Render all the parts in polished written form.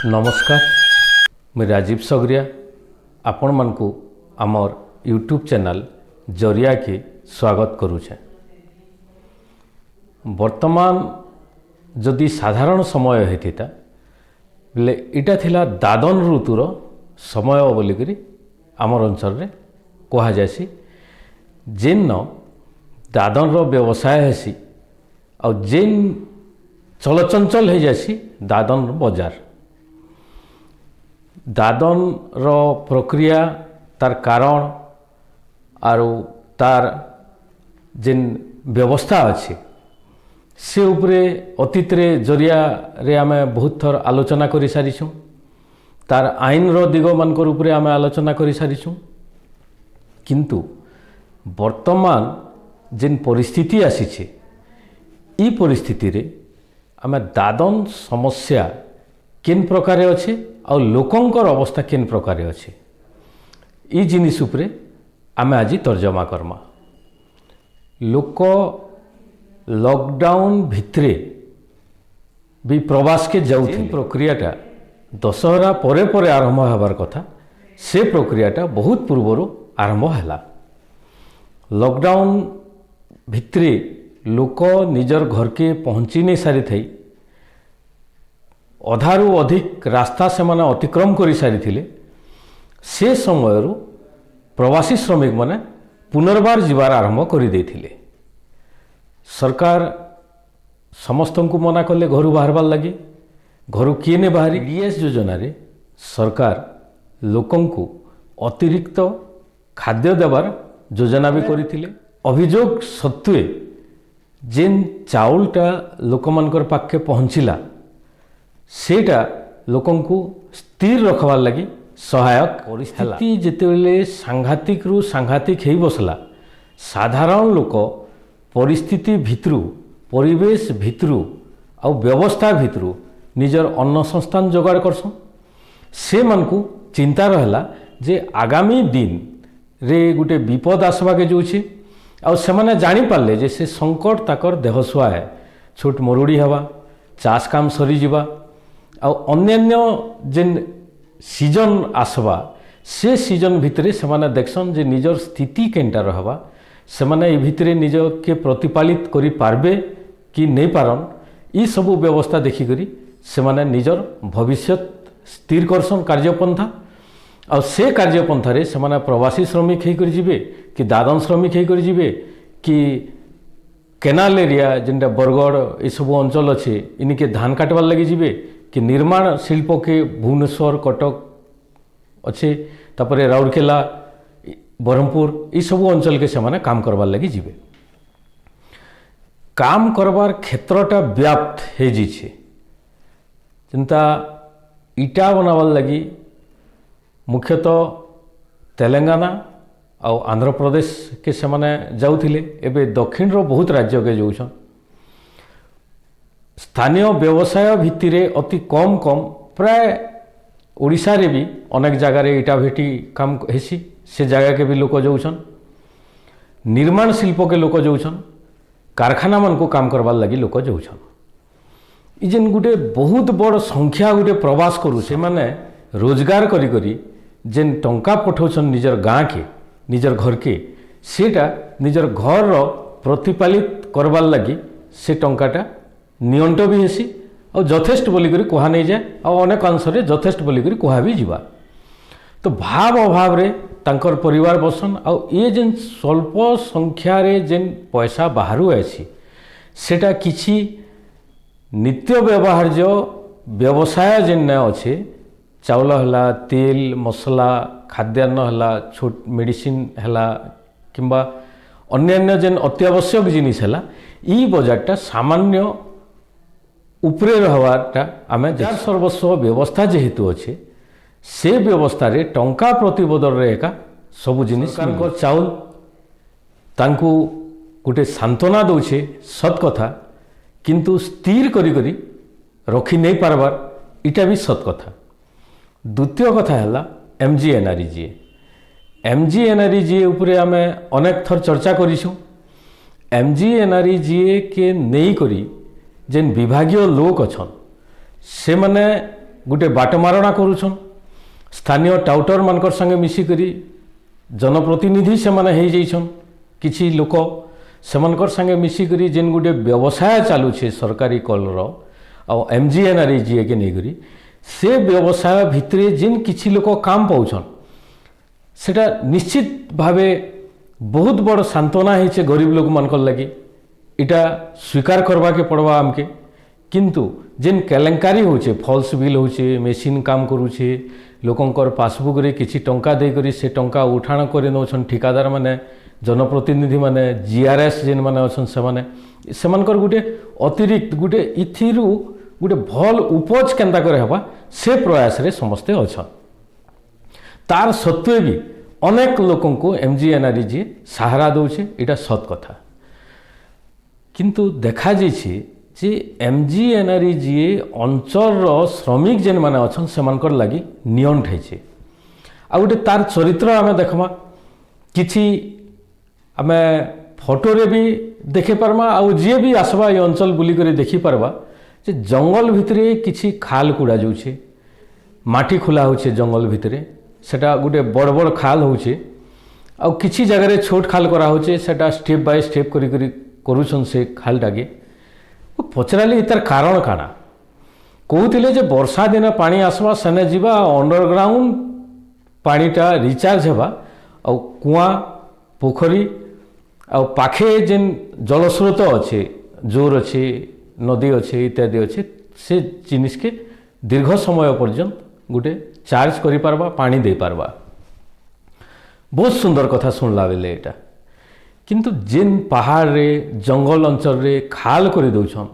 नमस्कार मैं राजीव सगरिया आपण मानकु आमर यूट्यूब चैनल जरिया के स्वागत करुछे। वर्तमान जदि साधारण समय होता बेले इटा थिला दादन ऋतुर समय बोलिकी आमर अंचल रे कहा जासी। जेन दादन व्यवसाय हेसी आ जेन चलचंचल हो जासी दादन बजार। दादन प्रक्रिया तार कारण आरो तार जेन व्यवस्था अच्छे से उपरे अतीत रे जरिया रे आमे बहुत थर आलोचना करि सारिछुं। तार आईन रो दिग मानकर उपरे आमे आलोचना करि सारिछुं। किंतु वर्तमान जेन परिस्थिति आसीछे ई परिस्थिति रे आमे दादन समस्या केन प्रकार अच्छे आ लोकंकर अवस्था केन प्रकार अच्छे ई जिनिस उपरे आमे आज तर्जमा करमा। लोक लॉकडाउन भितरे भी प्रवास के जाउथे प्रक्रियाटा दशहरा परे परे आरंभ होबार कथा से प्रक्रियाटा बहुत पूर्वरु आरंभ हैला। लॉकडाउन भितरे लोक निजर घर के पहुँची नहीं सारी थई अधारू अधिक रास्ता से माने अतिक्रम करि सारी थिले। से समयरु प्रवासी श्रमिक माने पुनर्बार जीवार आरंभ करि देथिले। सरकार समस्त को मना कले घर बाहरबार लगी। घर किए ने बाहरी डीएस योजना रे सरकार लोकं को अतिरिक्त खाद्य देवार योजना भी करिथिले। अभियोग सत्वे जेन चाउलटा लोकमानकर पाखे पहुँचला सेटा लोकं को स्थिर रखबार लगी सहायक परिस्थिति जेतेबेले सांघातिक रु सांघातिक हेई बसला साधारण लोक परिस्थिति भितरु परिवेश भितरु आ व्यवस्था भितरु निजर अन्न संस्थान जोगाड़ करसन। से मानकु चिंता रहला जे आगामी दिन रे गुटे विपद आसवा के जोछे आ सेमाने जानि पारले जे से संकट ताकर देहसुआ है। छोट मरुड़ी हवा चाष काम सरी जीवा आ अन्यान्य जेन सीजन आसवा से सीजन भितरे सेमाने देखसन जे निजर स्थिति केनटा रहबा सेमाने ए भितरे निज के प्रतिपालित करि पारबे कि नहीं पारन ई सबु व्यवस्था देखि करी सेमाने निजर भविष्य स्थिर करसन कार्यपंथा आ से कार्यपंथा रे सेमाने प्रवासी श्रमिक हेई करि जिवे कि दादन श्रमिक हेई करि जिवे कि केनाल एरिया जेनटा बरगढ़ ए सबु अंचल अच्छे इनके धान काटबार लगी जिवे कि निर्माण शिल्प के भुवनेश्वर कटक अच्छे तापरे राउरकेला ब्रह्मपुर ये सबू अंचल के सेमाने काम करबार लगी जीवे। काम करबार क्षेत्रटा व्याप्त हे जीछे। चिंता इटा बनाबार लगी मुख्यतः तेलंगाना और आंध्र प्रदेश के सेमाने जाउथिले। एबे दक्षिण रो बहुत राज्य के जाउछन। स्थानीय व्यवसाय भित्तिरे अति कम प्राय ओडिशा रे भी अनेक जगह रे इटा भेटी काम हेसी से जगह के भी लोक जाउछन। निर्माण शिल्प के लोक जाउछन। कारखाना मन को काम करबार लगी लोक जाउछन। ई जेन गुटे बहुत बड़ संख्या गुटे प्रवास करू से माने रोजगार करी करी जेन टंका पठाउछन निजर गाँ के निजर घर के सेटा निजर घर रो प्रतिपालित करबार लगी से टंकाटा नियंट भी हेसी और यथेष्ट बोलिकी कहा नहीं जाए और अनेक अंश यथेष्ट बोलिकी कहा भी जीवा। तो भाव अभाव रे तांकर परिवार बसन और ये जेन स्वल्प संख्या रे जेन पैसा बाहरु आसी सेटा किछि नित्य व्यवहार्य व्यवसाय जेन न अच्छे चाउल हला तेल मसला खाद्यान्न हला छोट मेडिसिन हला किंबा अन्यान्य जेन अत्यावश्यक जिनिस हला ई बजारटा सामान्य उपरे रहवाटा आमे जार सर्वस्व व्यवस्था जेहेतु अच्छे से व्यवस्था रे टंका प्रति बदल रे एका सबु जिनिस को चाउल तांकु गुटे सांत्वना दउछे सत कथा किंतु स्थिर करी करी रखी नहीं पारबार इटा भी सत कथा। द्वितीय कथा हैला एमजीएनआरईजीए उपरे आमे अनेक थर चर्चा करिछु। एमजीएनआरईजीए के नहीं करी जेन विभागीय लोक अच्छन से माने गोटे बाटमारणा करुछन स्थानीय टाउटर मानकर संगे मिसिकरी जनप्रतिनिधि से माने हो जाइछन किछि लोक सेमानकर संगे मिसिकरी जेन गोटे व्यवसाय चालुछे सरकारी कलर आ MGNREGA के नहींकरी से व्यवसाय भितरे जेन किछि लोक काम पाउछन सेटा निश्चित भावे बहुत बड़ सांत्वना होइछे गरीब लोक मानकर लगी इटा स्वीकार करवा के पड़वा आमके किंतु जेन केलेंकारी होचे फॉल्स बिल होचे मेसीन काम करूचे लोकंकर पासबुक रे किछि टंका दे करी से टंका उठाण करे नौछन ठिकादार माने जनप्रतिनिधि माने GRS जेन माने अछन से मानकर गोटे अतिरिक्त गोटे इथिरु गोटे भल उपज केंता करे हवा से प्रयास रे समस्ते अछन तार सत्वे भी अनेक लोकन को MGNREGA सहारा दौचे इटा सत कथा किंतु देखा जाइए जे MGNREGA अंचल श्रमिक जेन माने अछन सेमानकर लागि नियम ठाइछे आ गोटे तार चरित्र आमे देखमा किछि आमे फोटो रे भी देखि पारमा आ जे भी आसबा ए अंचल बुली करे देखि पारबा जे जंगल भितरे किछि खाल कुड़ा जाउछे माटी खुला होछे जंगल भितरे सेटा गोटे बड़ बड़ खाल होछे आ किछि जगह रे छोट खाल करा होछे सेटा स्टेप बाय स्टेप करी करी करूछन से खालटाके पचराली तार कारण काना कहते जे वर्षा दिन पानी आसवा सेने जीवा अंडरग्राउंड पानीटा रिचार्ज हेबा आ कुआ पोखरी आ पाखे जेन जलस्रोत अच्छे जोर अच्छे नदी अच्छे इत्यादि अच्छे से जिनिस के दीर्घ समय पर्यंत गोटे चार्ज करि पारबा पानी दे पारबा बहुत सुंदर कथा सुनला बेले एटा किंतु जेन पहाड़ रे जंगल अंचल रे खाल कर दौछन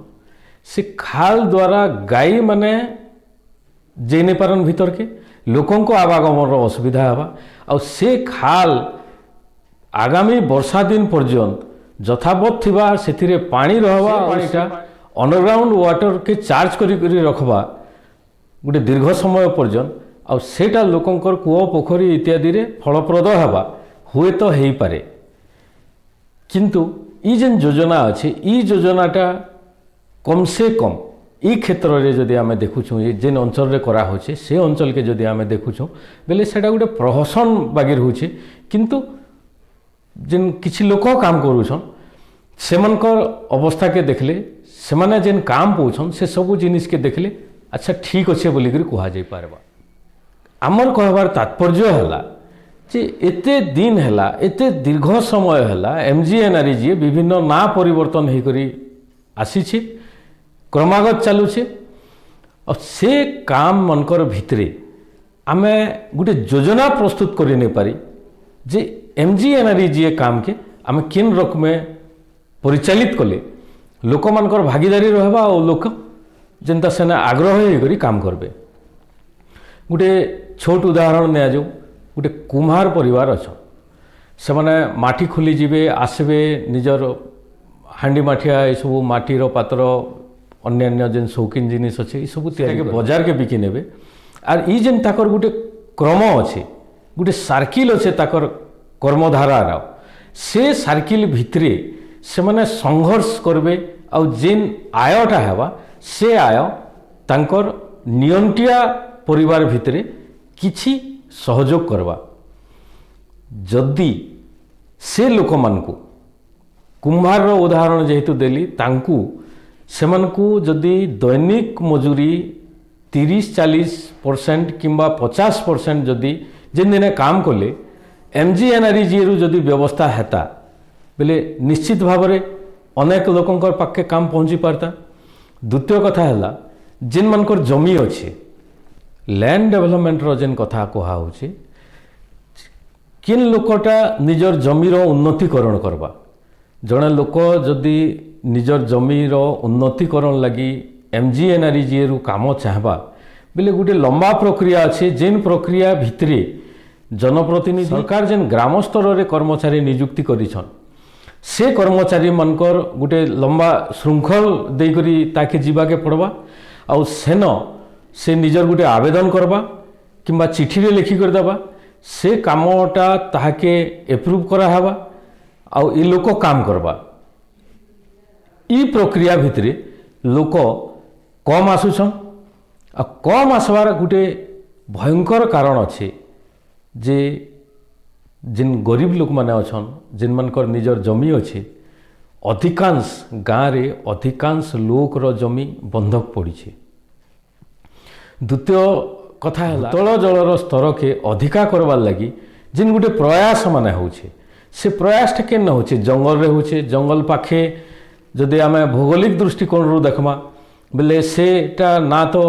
से खाल द्वारा गाई माने जेने पारन भीतर के लोकों को आवागमन असुविधा हवा आ से खाल आगामी वर्षा दिन पर्यंत यथावत थिबा सेथिरे पानी रहबा पानीटा अंडरग्राउंड वाटर के चार्ज करी रखबा गोटे दीर्घ समय पर्यंत आ सेटा लोकंकर कूଅ पोखरी इत्यादि रे फलप्रद हवा हुए तो हेई पारे किंतु ई जेन योजना अच्छे ई योजनाटा कम से कम ई क्षेत्र रे जदि आमे देखुछुं जेन अंचल रे करा होचे से अंचल के जदि आमे देखुछुं बेले सेटा गोटे प्रहसन बागिर होचे किंतु जेन किछि लोक काम करूछन सेमानकर अवस्था के देखले सेमाने जेन काम पउछन से सब जिनिस के देखले अच्छा ठीक अच्छे बोली करी कहा जाई पारबा आमर कहबार तात्पर्य हला जे एते दिन हैला एते दीर्घ समय हैला MGNREGA विभिन्न ना परिवर्तन हो करी आसीछि क्रमागत चालुछे और से काम मनकर भितरे आमे गोटे योजना प्रस्तुत करि नै पारी जे MGNREGA काम के आमे किन रकमे परिचालित कले लोक मानकर भागीदारी रहबा और लोक जेनता सेना आग्रह हो करी काम करबे गोटे छोट उदाहरण नै आजो गोटे कुम्हार परिवार अच्छा से माने माटी खोली जीवे आसबे निजर हांडी माठिया ये सब माटीर पात्र अन्य जेन शौकीन जिनिस अच्छे ये सब तैयारी बजार के बिकी नेबे आर ई जेन ताकर गोटे क्रम अच्छे गोटे सर्किल अच्छे ताकर कर्मधारार से सर्किल भितरे से माने संघर्ष करबे आ जेन आयटा हेबा से आय तांकर नियंटिया परिवार भितरे किछि सहयोग करवा जदि से लोक मानकु कुम्हार उदाहरण जेहेतु देली तांकु सेमानकु जदि दैनिक मजूरी 30-40% किंबा 50% जदि जेन दिन काम कले MGNREGA रु जदि व्यवस्था हेता बेले निश्चित भाव में अनेक लोकंकर पाखे काम पहुँची पारता द्वितीय कथा है जेन मानकर जमी अच्छे लैंड डेवलपमेंट जेन कथा कहा होचे किन लोकटा निजर जमीर उन्नतिकरण करबा जड़े लोक जदि निजर जमीर उन्नतिकरण लगी MGNREGA रु काम चाहबा बेले गोटे लंबा प्रक्रिया अच्छे जेन प्रक्रिया भितरे जनप्रतिनिधि सरकार जेन ग्राम स्तर रे कर्मचारी नियुक्ति करिछन से कर्मचारी मानकर गोटे लंबा श्रृंखल देकरी ताके जीवा के पड़वा आउ सेन से निजर गोटे आवेदन करबा किंबा चिठी रे लिखि कर देबा से कामटा ताके एप्रूव करा हबा आउ ई लोक काम करबा ई प्रक्रिया भितरे लोक कम आसुछन आ कम आसबार गोटे भयंकर कारण अच्छे जे जिन गरीब लोक मैंने अच्छन जिन मनकर निजर जमी अच्छे अधिकांश गाँव रे अधिकांश लोकर जमी बंधक पड़ी। द्वितीय कथा है तल जलर स्तर के अधिका करवार लगी जिन गोटे प्रयास माने होचे से प्रयासटा केन होचे जंगल रे होचे जंगल पाखे जदि आम भौगोलिक दृष्टिकोण देखमा बेले सेटा ना तो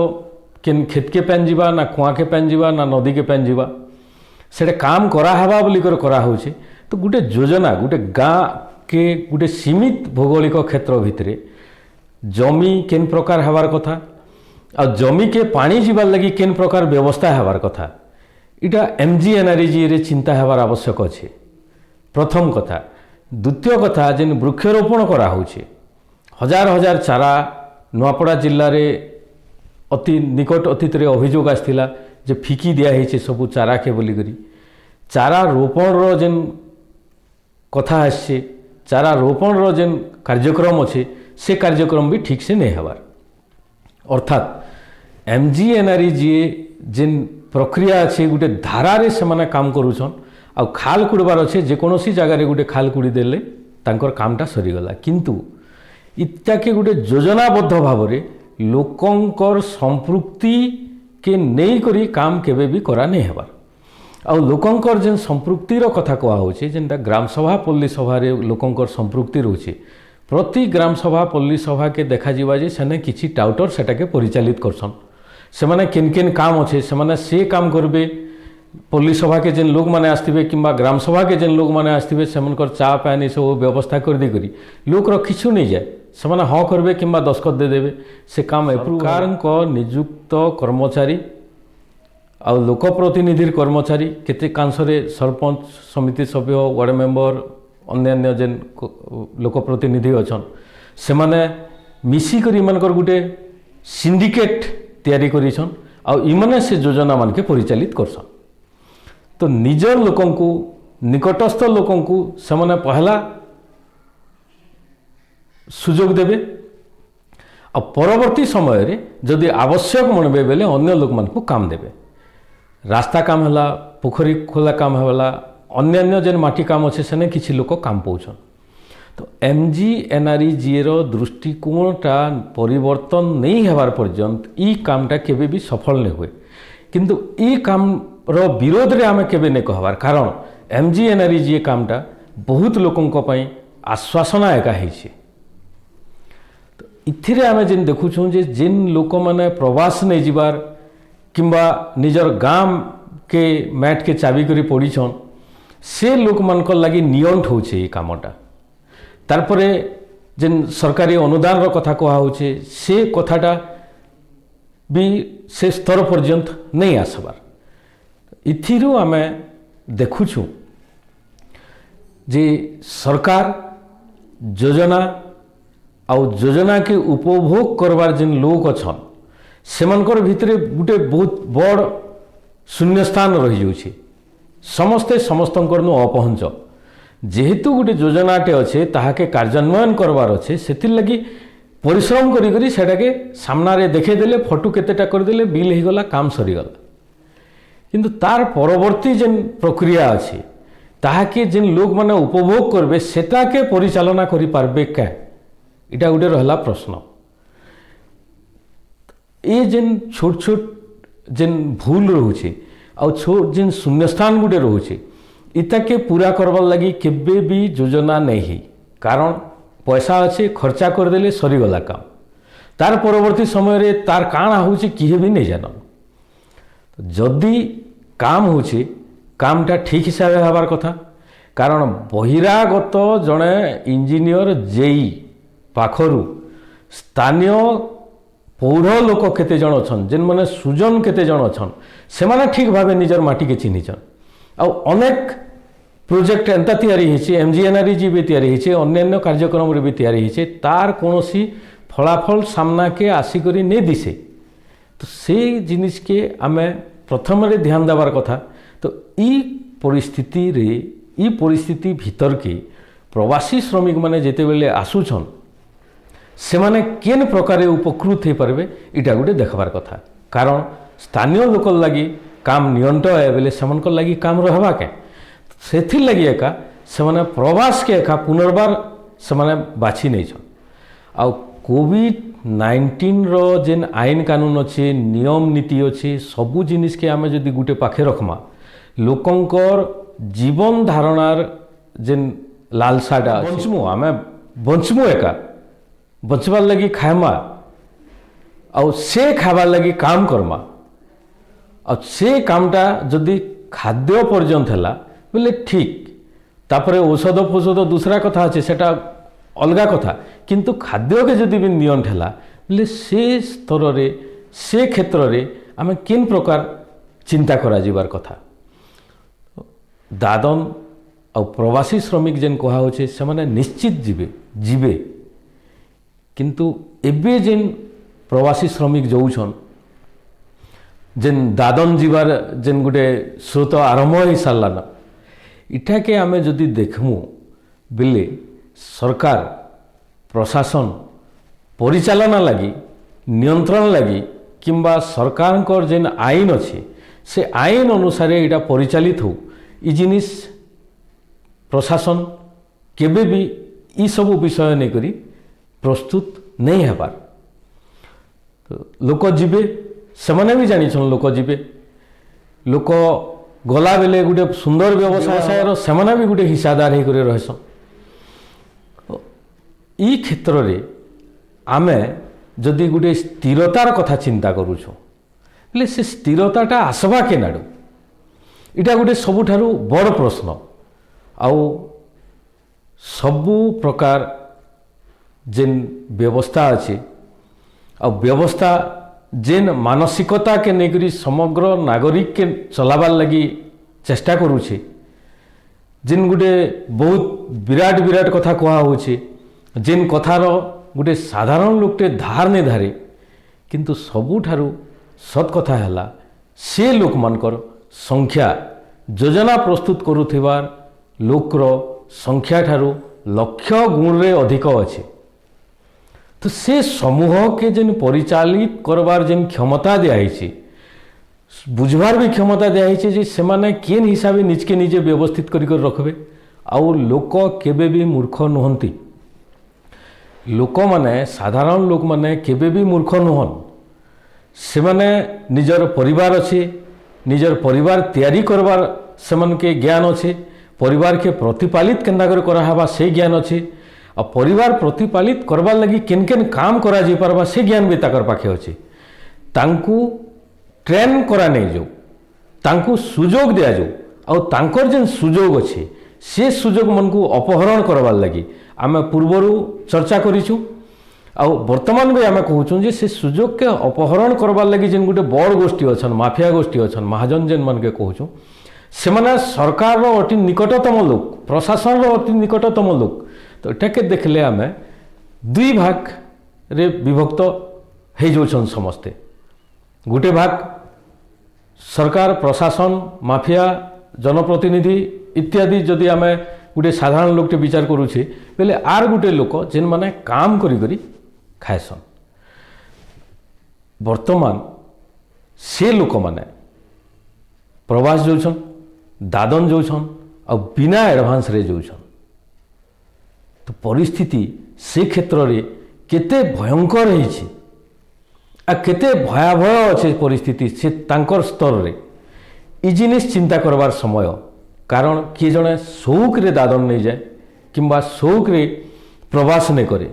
केन खेत के पेन जीवा ना कुआ के पेन जीवा ना नदी के पेन जीवा सेटा काम कराहबा बोली करा होचे। तो गोटे योजना गोटे गाँ के गोटे सीमित भौगोलिक क्षेत्र भितरे जमी केन प्रकार हबार कथा आ जमी के पानी जीवार लगी केन प्रकार व्यवस्था हबार कथा इटा MGNREGA रे चिंता हबार आवश्यक अच्छे प्रथम कथा। द्वितीय कथा जेन वृक्षरोपण करा होचे हजार हजार चारा नुआपड़ा जिल्ला रे अति निकट अतीत रे अभियोग आसथिला जे फिकी दिया है सबू चारा के बोली करी चारा रोपण रो जेन कथा आसছে चारा रोपण रो जेन कार्यक्रम अच्छे से कार्यक्रम भी ठीक से नहीं हबार अर्थात MGNREGA जेन प्रक्रिया अच्छे गोटे धारा रे से माने काम करूछन आ खाल कुड़बार अच्छे जेकोसी जगार गोटे खाल कुड़ी देले तांकर कामटा सरीगला किंतु इत्याके गोटे योजनाबद्ध भाव में लोकंकर संपृक्ति के नहीं करी काम केबे भी करा नहीं हबार आ लोकंकर जेन संपृक्तिर कथा कहा होचे जेनटा ग्राम सभा पल्ली सभा रे लोकंकर संपृक्ति रोचे प्रति ग्राम सभा पल्ली सभा के देखा जीवा जे सेने किछि टाउटर सेटा के परिचालित करसन से माने केन केन काम अच्छे से माने से काम करबे पल्ली सभा के जेन लोक माने आस्थिबे किंबा ग्राम सभा के जेन लोक माने आस्थिबे सेमनकर चा पानी सब व्यवस्था कर दे करी लोकर किछु नहीं जाए से माने हाँ करबे किंबा दस्खत दे देबे से काम सरकार नियुक्त कर्मचारी आ लोकप्रतिनिधि कर्मचारी केते कांसरे सरपंच समिति सभ्य वार्ड मेंबर अन्य जेन लोकप्रतिनिधि अच्छन से माने मिसी करी मनकर गुटे सिंडिकेट तैयारी करिछन आ इमने से योजना मान के परिचालित करछन। तो निजर लोकंकु निकटस्थ लोकंकु से माने पहला सुजोग देबे आ परवर्ती समय रे जदि आवश्यक मनबे बेले अन्य लोक मान को काम देबे रास्ता काम हला पोखरी खोला काम हला अन्य जेन माटी काम अच्छे सेने किछि लोक काम पौछन। तो MGNREGA रो दृष्टिकोणटा परिवर्तन नहीं हेबार पर्यंत ई कामटा केबे भी सफल नहीं हुए किंतु ई काम रो विरोध रे आमे केबे नहीं कहबार कारण MGNREGA कामटा बहुत लोकंक पई आश्वासना एका हेछि। तो इथिरे आमे जेन देखुछुं जे जेन लोक माने प्रवास नहीं जिबार किंबा निजर गाम के मैट के चाबी करी पड़ीछन से लोक मानकर लगी नियंट होचे ये कामटा तारपरे जेन सरकारी अनुदान रो कथा कहा होचे से कथाटा भी से स्तर पर्यंत नहीं आसबार इथिरु आमे देखुछु जे सरकार योजना आउ योजना के उपभोग करवार जेन लोक अछन सेमनकर भितरे गोटे बहुत बड़ शून्य स्थान रही जाउछि समस्ते समस्तंकर नु अपहंच जेहेतु गोटे योजनाटे अच्छे ताहाके कार्यान्वयन करवार अच्छे से लगी परिश्रम करी करी सेटा के सामना रे देखे देले फोटो केतेटा कर देले बिल ही गला काम सरीगला किंतु तार परवर्ती जेन प्रक्रिया अच्छे ताहाके जेन लोक माने उपभोग करबे सेटा के परिचालना करि पारबे क्या इटा गोटे रहला प्रश्न। ये जेन छोट छोट जेन भूल रोचे आ छोट जेन शून्यस्थान गुटे रोचे इता के पूरा करवार लगी केबे भी योजना नहीं ही कारण पैसा अच्छे खर्चा करदेले सरीगला काम तार परवर्ती समय रे तार काण होचे किए भी नहीं जान जदि काम होचे कामटा ठीक हिसाब से हबार कथा कारण बहिरागत जड़े इंजीनियर जेई पाखरु स्थानीय पौढ़ लोक केते जन अछन जेन माने सुजन केते जन अछन से माने ठीक भावे निजर माटी के चिन्हिछन आ अनेक प्रोजेक्ट एंता तैयारी होइछे MGNREGA भी तैयारी होइछे अन्य कार्यक्रम रे भी तैयारी होइछे तार कोनोसी फलाफल सामना के आसी करी नहीं दिसे तो से जिनिस के आमे प्रथम रे ध्यान देवार कथा। तो ई परिस्थिति भीतर के प्रवासी श्रमिक माने जेते बेले आसुछन से माने केन प्रकार उपकृत हो पारबे इटा गोटे देखबार कथा। कारण स्थानीय लोक लगी काम नियंट है बोले से लगी काम रहबा के से लगी एका से प्रवास के एका पुनर्बार से बाछि नहीं छन। आ कोविड-19 रो जेन आईन कानून अच्छे नियम नीति अच्छे सबू जिनिस के आमे जदि गुटे पाखे रखमा लोकंकर जीवन धारणार जेन लालसाटा बंचमु आमे बंचमु एका बचबार लगी खाएमा आ से खाबार लगी काम करमा आ से कामटा जदि खाद्य पर्यंत है बोले ठीक तापरे औषध फौषध दूसरा कथा अच्छे सेटा अलगा कथा किंतु खाद्य के जदि भी नियंट है बोले से स्तर रे से क्षेत्र रे आमे किन प्रकार चिंता करा जिबार कथा। दादन आ प्रवासी श्रमिक जेन कहा होचे से माने निश्चित जीवे किंतु एबे जेन प्रवासी श्रमिक जोउछन जेन दादन जीवार जेन गुटे स्रोत आरंभ हो साराना इटा के आमे जदि देखमु बिले सरकार प्रशासन परिचालना लगी नियंत्रण लगी किंबा सरकार को जेन आईन अच्छे से आईन अनुसार यहाँ परिचालित हो ई जिनिस प्रशासन केबे भी ई सब विषय नहीं करी प्रस्तुत नहीं हेबार। तो लोक जीवे से माने भी जानी लोक जीवे लोक गला बेले गोटे सुंदर व्यवसाय से माने भी गोटे हिस्सादार होकर रहसन। ई क्षेत्र रे आमे जदि गोटे स्थिरतार कथा चिंता करूछु बोले से स्थिरताटा आसबा के नाडू इटा गोटे सबुठारु बड़ प्रश्न। आउ सबु प्रकार जेन व्यवस्था अच्छे आ व्यवस्था जेन मानसिकता के नेकरी समग्र नागरिक के चलाबार लगी चेष्टा करूछे जेन गोटे बहुत विराट विराट कथा कहा होछे जेन कथार गोटे साधारण लोकटे धार नहीं धारे किंतु सबुठारु सत कथा है से लोक मानकर संख्या योजना प्रस्तुत करुथिबार लोकर संख्या ठारू लक्ष गुण रे अधिक अच्छे। तो से समूह के जेन परिचालित करवार जेन क्षमता दिखाई बुझवार भी क्षमता दिखाई से माने केन हिसाब से निजके निजे व्यवस्थित कर रखबे आउ लोक केबे भी मूर्ख नुहंती लोक माने साधारण लोक माने केबे भी मूर्ख नुहन से माने निजर परिवार अच्छे निजर परिवार तैयारी करवार से मन के ज्ञान अच्छे परिवार के प्रतिपालित केन्दा कर कराहबा से ज्ञान अच्छे आ परिवार प्रतिपालित करवार लगी केन केन काम करा जाई पारबा से ज्ञान भी ताकर पाखे अच्छे तांकू ट्रेन करा नहीं जो तांकू सुजोग दिया जो आ तांकर जेन सुजोग अच्छे से सुजोग मन को अपहरण करवार लगी आमे पूर्वरु चर्चा करिछु आ वर्तमान भी आमे कहूँ जे से सुजोग के अपहरण करवार लगी जेन गोटे बड़ गोष्ठी अच्छन माफिया गोष्ठी अच्छन महाजन जेन मन के कहूँ से माने सरकार रो अति निकटतम लोक प्रशासन रो अति निकटतम लोक तो एटा के देखले आमे दुई भाग रे विभक्त हे जोछन समस्ते गोटे भाग सरकार प्रशासन माफिया जनप्रतिनिधि इत्यादि जदि आमे गोटे साधारण लोकटे विचार करूछे बेले आर गोटे लोक जेन माने काम करी करी खाएसन वर्तमान से लोक माने प्रवास जोछन दादन जोछन आ बिना एडवांस रे जोछन तो परिस्थिति से क्षेत्र रे केते भयंकर रही आ केते भयावह अच्छे परिस्थिति से तांकर स्तर रे ई जिनिस चिंता करवार समय कारण किए जड़े शौक रे दादन नहीं जाए किंबा शौक रे प्रवास नहीं करे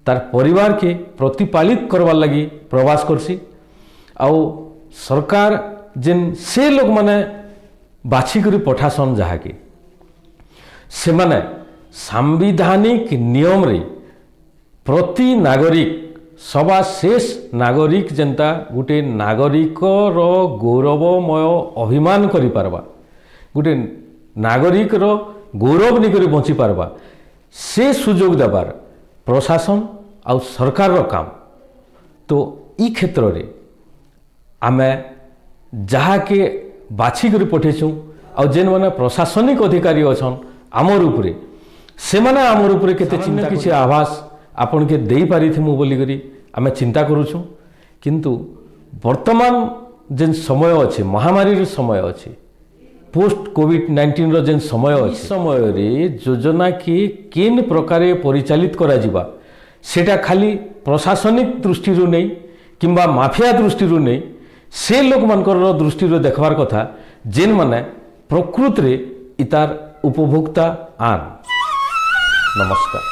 तार परिवार के प्रतिपालित करवार लगी प्रवास करसी आउ सरकार जेन से लोग माने बाछिकरी पठासन जहाँके से माने सांविधानिक नियम रे प्रति नागरिक सभा शेष नागरिक जनता गोटे नागरिक रो गौरवमय अभिमान करि पारबा गोटे नागरिक रो गौरव नहीं करी बंची पारबा से सुजोग देवार प्रशासन आ सरकार रो काम तो ई क्षेत्र रे आमे जहाँ के बाछी कर पठेछू आ जेन माने प्रशासनिक अधिकारी अच्छन आमर उपरे से माने आमर उपरे केते चिंता किछि आभास आपन के देई पारिथिमु बोली करी आमे चिंता करूछु किंतु वर्तमान जेन समय अच्छे महामारी समय अच्छे पोस्ट कोविड-19 जेन समय अच्छे समय रे योजना के केन प्रकार परिचालित करा जिबा सेटा खाली प्रशासनिक दृष्टि नहीं किंबा माफिया दृष्टि नहीं से लोक मानकर दृष्टि देखबार कथा जेन माने प्रकृत रे इतार उपभोक्ता आन। नमस्कार।